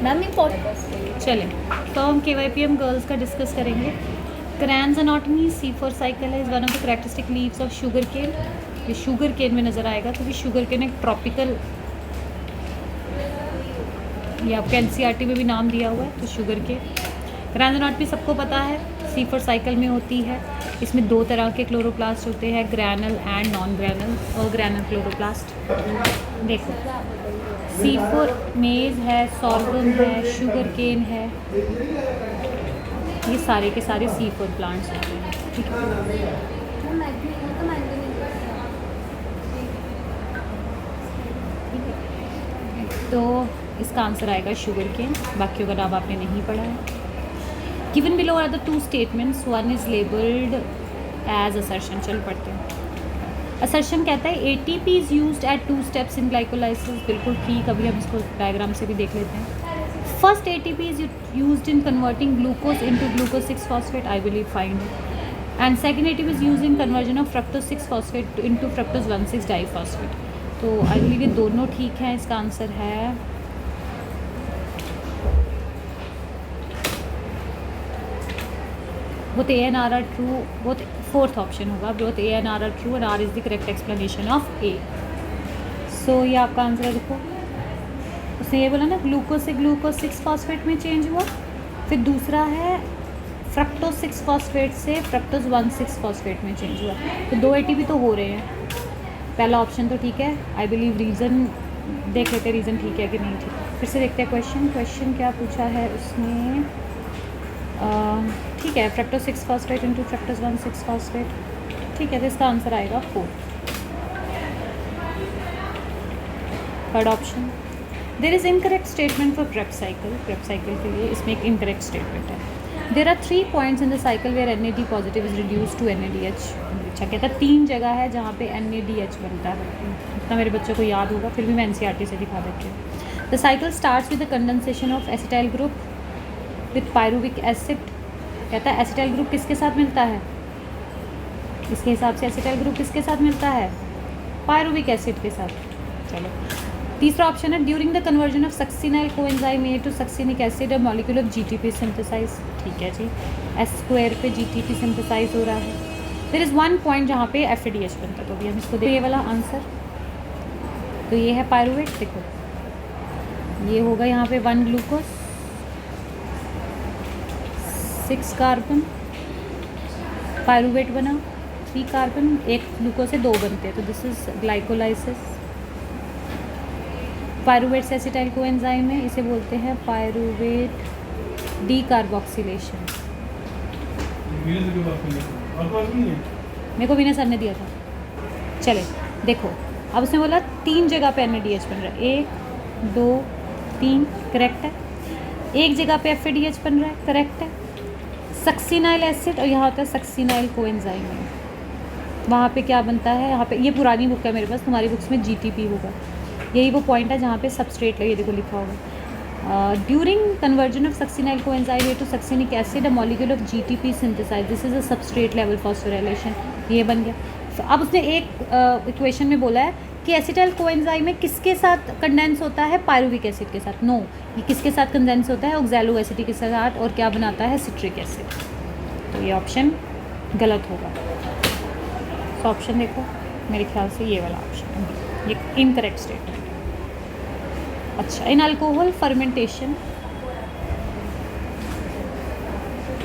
Ma'am important. चलें, तो हम KYPM गर्ल्स का डिस्कस करेंगे। Kranz anatomy, C4 cycle is one of the characteristic leaves of sugar cane. ये शुगर केन में नज़र आएगा क्योंकि शुगर केन एक ट्रॉपिकल, ये आपके NCERT में भी नाम दिया हुआ है। तो शुगर केन, क्रैंस एनाटॉमी सबको पता है, C4 साइकिल में होती है। इसमें दो तरह के क्लोरोप्लास्ट होते हैं, ग्रैनल एंड नॉन ग्रैनल और ग्रैनल क्लोरोप्लास्ट। देखो, C4 मेज़ है, सॉर्गम है, शुगर केन है, ये सारे के सारे C4 प्लांट्स होते हैं। ठीक है, तो इसका आंसर आएगा शुगर केन। बाकियों का नाम आपने नहीं पढ़ा है। Given below are the two statements, one is labelled as assertion. चल पढ़ते हैं। असर्शन कहता है ATP is used at 2 steps in glycolysis. बिल्कुल ठीक, अभी हम इसको डायग्राम से भी देख लेते हैं। First ATP is used in converting glucose into glucose 6 phosphate, I believe find. And second ATP is used in conversion of fructose 6 phosphate into fructose 1,6 diphosphate. तो आई बिलीव ये दोनों ठीक हैं। इसका आंसर है both A and R are true, both fourth option होगा, both A and R are true and R is the correct explanation of A. So ये आपका आंसर है। देखो, उसने ये बोला ना, ग्लूकोज से ग्लूकोज 6 फॉस्फेट में चेंज हुआ। फिर दूसरा है फ्रक्टोज 6 फॉस्फेट से फ्रक्टोज 1,6 फॉस्फेट में चेंज हुआ। तो 2 ATP तो हो रहे हैं। पहला ऑप्शन तो ठीक है। आई बिलीव रीज़न देख लेते हैं, रीज़न ठीक है कि नहीं ठीक है। फिर से देखते हैं क्वेश्चन क्या पूछा है उसने। ठीक है, fructose 6 phosphate into fructose 1,6 phosphate. ठीक है, तो इसका आंसर आएगा 4। Third option, there is incorrect statement for Krebs cycle. Krebs cycle के लिए इसमें एक इनकरेक्ट स्टेटमेंट है। There are 3 points in the cycle where NAD positive is reduce to NADH। अच्छा, कहता है 3 जगह है जहाँ पे NADH बनता है। इतना मेरे बच्चों को याद होगा, फिर भी मैं NCERT से दिखा देती हूँ। The cycle starts with the condensation of acetyl group with pyruvic acid. कहता है एसिटाइल ग्रुप किसके साथ मिलता है? इसके हिसाब से एसिटाइल ग्रुप किसके साथ मिलता है? पायरुविक एसिड के साथ। चलो, तीसरा ऑप्शन है during the conversion of succinyl coenzyme A to succinic acid, a molecule of GTP synthesize. ठीक है जी, S² पे GTP सिंथेसाइज हो रहा है। देयर इज़ 1 पॉइंट जहाँ पे FADH बनता है। तो अभी हम इसको ये वाला आंसर, तो ये है पायरुवेट। देखो, ये होगा यहाँ पे 1 ग्लूकोज 6 कार्बन, पायरुवेट बना 3 कार्बन, 1 ग्लूकोज से 2 बनते हैं। तो दिस इज ग्लाइकोलाइसिस। पायरुवेट से एसिटाइल कोएंजाइम है, इसे बोलते हैं पायरुवेट डीकार्बोक्सिलेशन। मेरे को विनय सर ने दिया था। चले देखो, अब उसने बोला 3 जगह पे NADH बन रहा है। 1 2 3 करेक्ट है। एक जगह पे FADH बन रहा है, करेक्ट है। सक्सिनाइल एसिड और यहाँ होता है सक्सिनाइल कोएंजाइम। वहाँ पे क्या बनता है? यहाँ पे, ये पुरानी बुक है मेरे पास, तुम्हारी बुक्स में GTP होगा। यही वो पॉइंट है जहाँ पे सबस्ट्रेट लगे, देखो लिखा होगा during conversion of succinyl coenzyme A to succinic acid, a molecule of GTP synthesize, this is a substrate level phosphorylation. ये बन गया। अब उसने एक इक्वेशन में बोला है कि एसिटाइल कोएंजाइम में किसके साथ कंडेंस होता है? पायरुविक एसिड के साथ। नो, ये किसके साथ कंडेंस होता है? ऑक्सैलो एसिड के साथ। और क्या बनाता है? Citric acid. तो ये ऑप्शन गलत होगा। तो ऑप्शन देखो, मेरे ख्याल से ये वाला ऑप्शन है, ये इनकरेक्ट स्टेटमेंट। अच्छा, in alcohol fermentation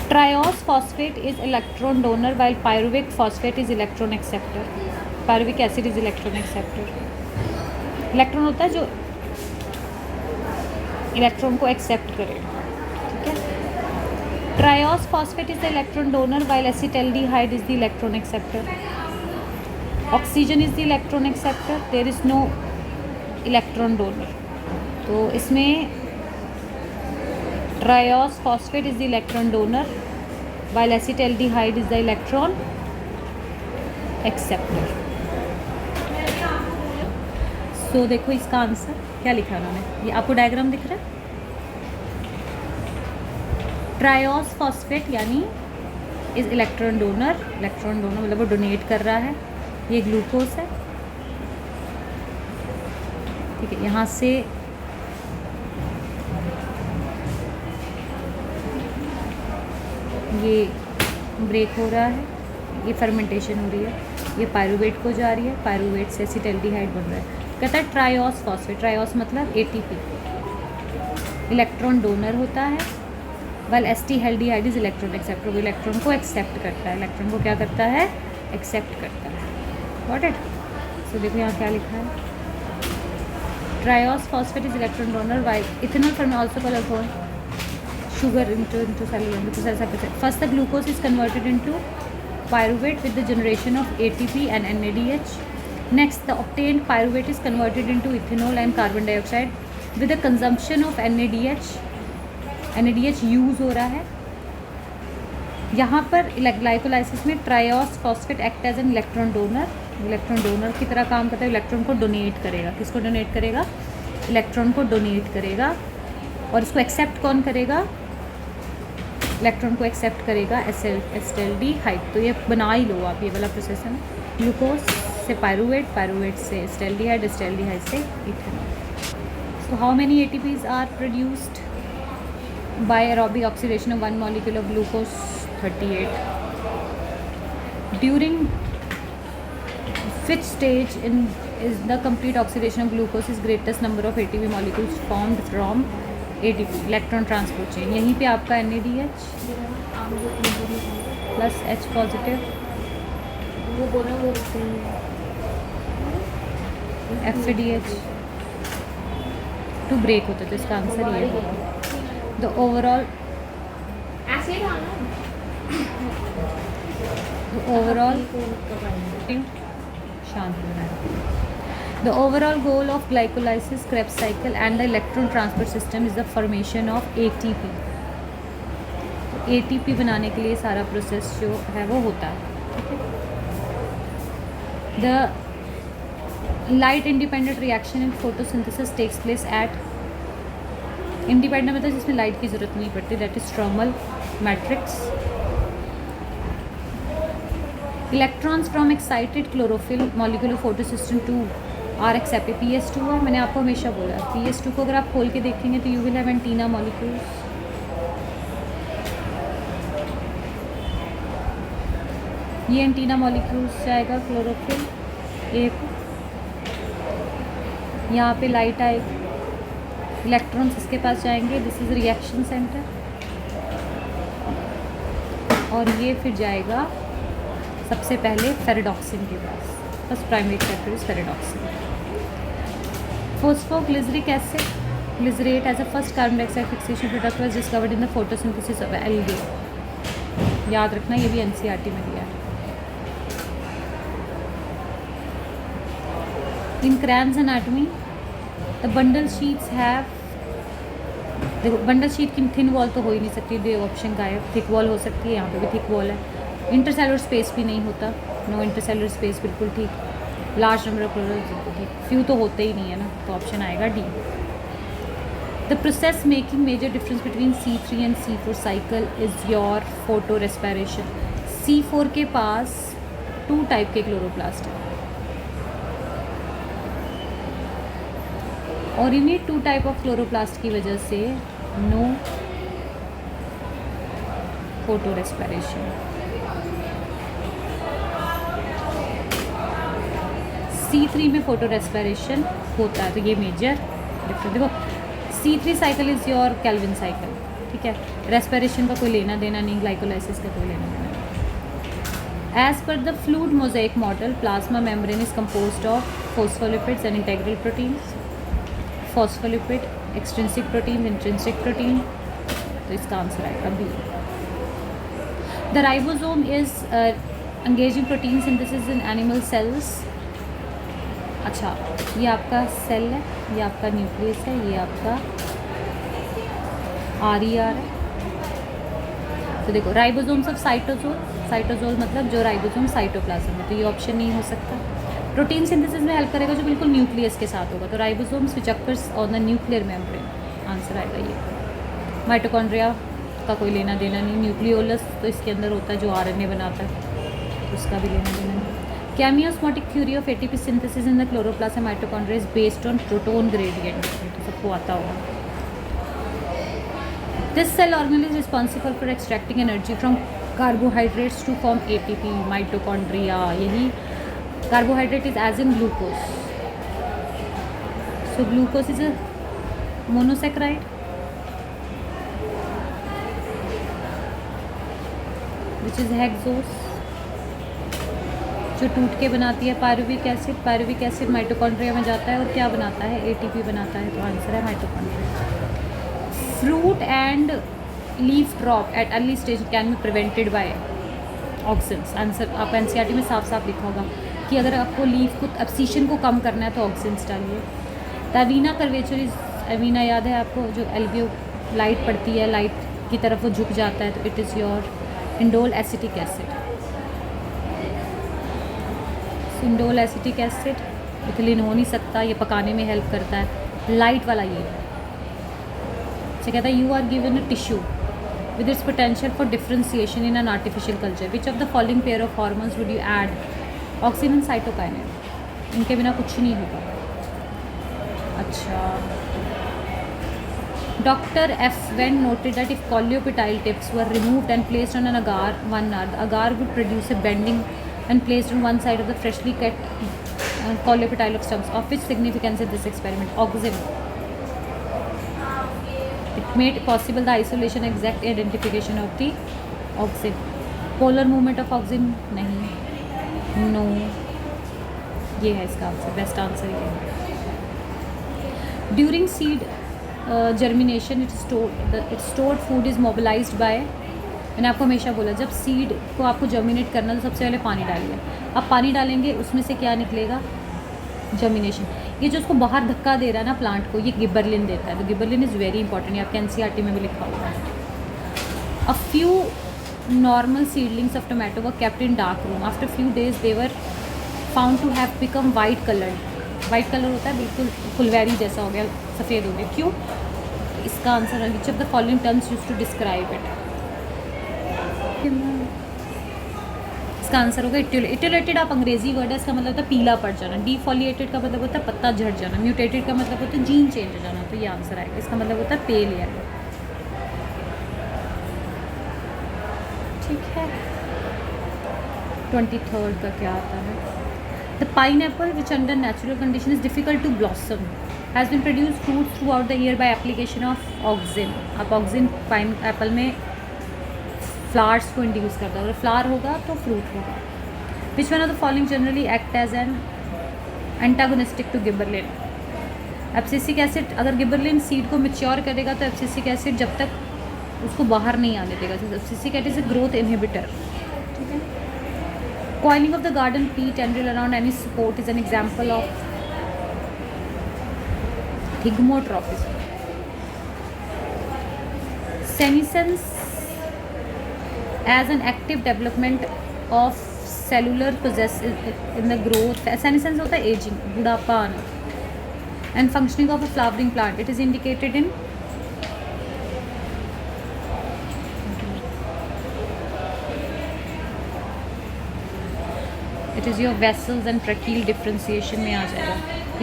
triose phosphate is electron donor while pyruvic phosphate is electron acceptor. Pyruvic acid is electron acceptor. Electron होता है जो इलेक्ट्रॉन को एक्सेप्ट करे। ठीक है, triose phosphate is the electron donor while acetaldehyde is the electron acceptor. Oxygen is the electron acceptor, there is no electron donor. तो इसमें triose phosphate is the electron donor while acetaldehyde is the electron acceptor. सो देखो, इसका answer क्या लिखा है उन्होंने, ये आपको डायग्राम दिख रहा है। ट्रायोस फॉस्फेट यानी is electron donor. Electron donor मतलब वो डोनेट कर रहा है। ये ग्लूकोज है, ठीक है। यहाँ से ये ब्रेक हो रहा है, ये फर्मेंटेशन हो रही है, ये पायरूवेट को जा रही है, पायरूवेट से एसिटाल्डिहाइड बन रहा है। कहता है ट्रायोस फॉस्फेट, ट्रायोस मतलब ATP, इलेक्ट्रॉन डोनर होता है, well acetaldehyde is electron acceptor, वो इलेक्ट्रॉन को एक्सेप्ट करता है, इलेक्ट्रॉन को क्या करता है, एक्सेप्ट करता है। Got it? सो देखो यहाँ क्या लिखा है, triose phosphate is electron donor, why ethanol form also called alcohol sugar into cellular process. First the glucose is converted into pyruvate with the generation of ATP and NADH. Next the obtained pyruvate is converted into ethanol and carbon dioxide with the consumption of NADH. NADH use हो रहा है। यहाँ पर ग्लाइकोलाइसिस में triose phosphate act as an electron donor, electron donor की तरह काम करता है, इलेक्ट्रॉन को डोनेट करेगा। किसको डोनेट करेगा? इलेक्ट्रॉन को डोनेट करेगा। और इसको एक्सेप्ट कौन करेगा? इलेक्ट्रॉन को एक्सेप्ट करेगा एसिटाल्डिहाइड। तो ये बना ही लो आप, ये वाला प्रोसेस है। ग्लूकोज से पायरूवेट, पायरूवेट से एसिटाल्डिहाइड, एसिटाल्डिहाइड से ethanol. So how many ATPs are produced by aerobic oxidation of 1 molecule of glucose? 38. During which stage is the complete oxidation of glucose is greatest number of ATP molecules formed from ATP, electron transport chain. यहीं पे आपका NADH plus H positive, FADH two break होता है। तो इसका answer ये होगा। The overall शांत हो रहा है। The overall goal of glycolysis, Krebs cycle and the electron transport system is the formation of ATP. तो ATP बनाने के लिए सारा प्रोसेस जो है वो होता है। The light independent reaction in photosynthesis takes place at independent मतलब जिसमें लाइट की ज़रूरत नहीं पड़ती, that is stromal matrix. Electrons from excited chlorophyll molecule of photosystem 2 are accept. PS2 है, मैंने आपको हमेशा बोला PS2 को अगर आप खोल के देखेंगे तो you will have antenna molecules. ये एंटीना मॉलिक्यूल्स जाएगा क्लोरोफिल एक, यहाँ पे लाइट आएगी, इलेक्ट्रॉन्स इसके पास जाएंगे, दिस इज रिएक्शन सेंटर, और ये फिर जाएगा सबसे पहले फेरेडॉक्सिन के पास। First primary acceptor is ferredoxin. Phosphoglyceric acid, glycerate as a first carbon dioxide fixation product was discovered in the photosynthesis of algae. याद रखना, ये भी NCERT में दिया है। In Cran's anatomy, the bundle sheets have, देखो बंडल शीट की thin wall तो हो ही नहीं सकती, दो ऑप्शन गायब। थिक वॉल हो सकती है, यहाँ पे भी थिक वॉल है। इंटरसेलुलर स्पेस भी नहीं होता, नो इंटरसेलुलर स्पेस, बिल्कुल ठीक। लार्ज नंबर ऑफ क्लोरल्स, बिल्कुल ठीक। फ्यू तो होते ही नहीं है ना, तो ऑप्शन आएगा D। The process making major difference between C3 and C4 cycle is your photo respiration. C4 के पास 2 टाइप के क्लोरोप्लास्ट हैं, और इन्हीं 2 टाइप ऑफ क्लोरोप्लास्ट की वजह से नो फोटो रेस्पिरेशन। C3 में फोटो रेस्पिरेशन होता है, तो ये मेजर डिफरेंस। देखो C3 cycle is your Calvin cycle, ठीक है। रेस्पिरेशन का कोई लेना देना नहीं, ग्लाइकोलाइसिस का कोई लेना देना नहीं। As per the fluid mosaic model, plasma membrane is composed of phospholipids and integral proteins. Phospholipid, extrinsic protein, intrinsic protein, तो इसका आंसर आएगा B। The ribosome is engaging protein synthesis in animal cells. अच्छा, ये आपका cell है, ये आपका nucleus है, ये आपका RER है। तो देखो राइबोसोम्स ऑफ साइटोसोल, साइटोसोल मतलब जो राइबोसोम साइटोप्लाज्म है, तो ये ऑप्शन नहीं हो सकता। प्रोटीन सिंथेसिस में हेल्प करेगा जो बिल्कुल न्यूक्लियस के साथ होगा, तो ribosomes which occurs on the nuclear membrane, answer आएगा ये। माइटोकॉन्ड्रिया का कोई लेना देना नहीं। न्यूक्लियोलस तो इसके अंदर होता है जो RNA बनाता है, उसका भी लेना देना नहीं। Chemiosmotic theory of ATP synthesis in the chloroplast and mitochondria is based on proton gradient, तो सबको आता होगा। This cell organelle is responsible for extracting energy from carbohydrates to form ATP, mitochondria. यही carbohydrate is as in glucose. So glucose is a monosaccharide. Which is hexose, जो टूट के बनाती है pyruvic acid. Pyruvic acid mitochondria में जाता है और क्या बनाता है? ATP बनाता है. तो आंसर है mitochondria. Fruit and leaf drop at early stage can be prevented by auxins. Answer आप NCERT में साफ साफ लिखा होगा कि अगर आपको लीफ को एब्सीशन को कम करना है तो ऑक्सिन्स डालिए. तवीना कर्वेचर इज, अवीना याद है आपको, जो एल्वियो लाइट पड़ती है, लाइट की तरफ वो झुक जाता है, तो it is your indole acetic acid. Indole acetic acid ethylene हो नहीं सकता, ये पकाने में हेल्प करता है. लाइट वाला ये से कहता है you are given a tissue with its potential for differentiation in an artificial culture. Which of the following pair of hormones would you add? Auxin and cytokinin. इनके बिना कुछ नहीं होगा. अच्छा. Dr. F. Venn noted that if colloidal tips were removed and placed on an agar, the agar would produce a bending when placed on one side of the freshly cut colloidal stumps. Of which significance is this experiment? Auxin. It made possible the isolation, exact identification of the auxin. Polar movement of auxin? नहीं. No. ये है इसका answer. Best answer ये है. During seed germination, its stored food is mobilized by. मैंने आपको हमेशा बोला जब सीड को आपको जर्मिनेट करना तो सबसे पहले पानी डालिए. आप पानी डालेंगे उसमें से क्या निकलेगा? जर्मिनेशन. ये जो उसको बाहर धक्का दे रहा है ना प्लांट को, ये गिबरलिन देता है. तो गिबरलिन इज़ वेरी इंपॉर्टेंट. ये आपके NCERT में भी लिखा हुआ है. A few normal seedlings of tomato were kept in dark room. After few days they were found to have become white coloured. White colour होता है बिल्कुल फुलवेरी जैसा हो गया, सफ़ेद हो गया. क्यों? इसका आंसर है which of the following terms use to describe it. इसका आंसर होगा इट्यूलेटेड. आप अंग्रेजी वर्ड है, इसका मतलब होता है पीला पड़ जाना. डीफॉलिएटेड का मतलब होता है पत्ता झड़ जाना. म्यूटेटेड का मतलब होता है जीन चेंज हो जाना. तो ये आंसर आएगा. इसका मतलब होता है पेल येलो. ठीक है. 23rd का क्या आता है? The pineapple, which under natural condition is difficult to blossom, has been produced fruits throughout the year by application of auxin. आप auxin pineapple में flowers को इंड्यूस करता है. अगर फ्लावर होगा तो फ्रूट होगा. Which one of the following generally act as an antagonistic to gibberellin? Abscisic acid. अगर गिबरलिन सीड को मेच्योर करेगा तो एब्सिसिक एसिड जब तक उसको बाहर नहीं आने देगा. Abscisic acid is a growth inhibitor. ठीक है. Coiling of the garden pea tendril around any support is an example of thigmotrophism. Senescence as an active development of cellular process in the growth. Senescence होता है aging, बुढ़ापा आना. And functioning of a flowering plant. It is indicated in it is your vessels and tracheal differentiation में आ जाएगा.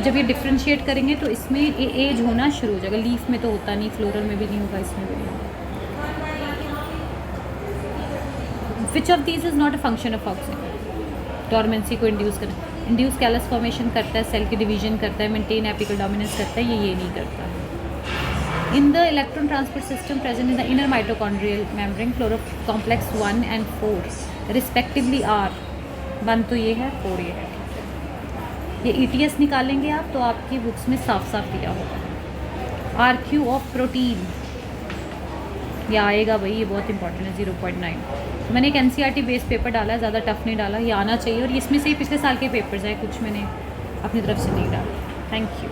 जब ये differentiate करेंगे तो इसमें ये एज होना शुरू हो जाएगा. लीफ में तो होता नहीं, फ्लोरल में भी नहीं होगा, इसमें भी नहीं होगा. Which of these is not a function of oxygen? Dormancy को इंड्यूस करना. इंड्यूस कैलस फॉर्मेशन करता है, सेल की डिवीजन करता है, मेंटेन एपिकल डोमिनेंस करता है. ये नहीं करता. In the electron transport system present in the inner mitochondrial membrane chlorocomplex 1 and 4 respectively are. 1 तो ये है, 4 ये है. ये ETS निकालेंगे आप तो आपकी बुक्स में साफ साफ दिया होगा. RQ ऑफ प्रोटीन ये आएगा भाई, ये बहुत इंपॉर्टेंट है. 0.9. तो मैंने एक NCERT बेस्ड पेपर डाला है, ज़्यादा टफ नहीं डाला. ये आना चाहिए और इसमें से ही पिछले साल के पेपर्स हैं, कुछ मैंने अपनी तरफ से नहीं डाला. Thank you.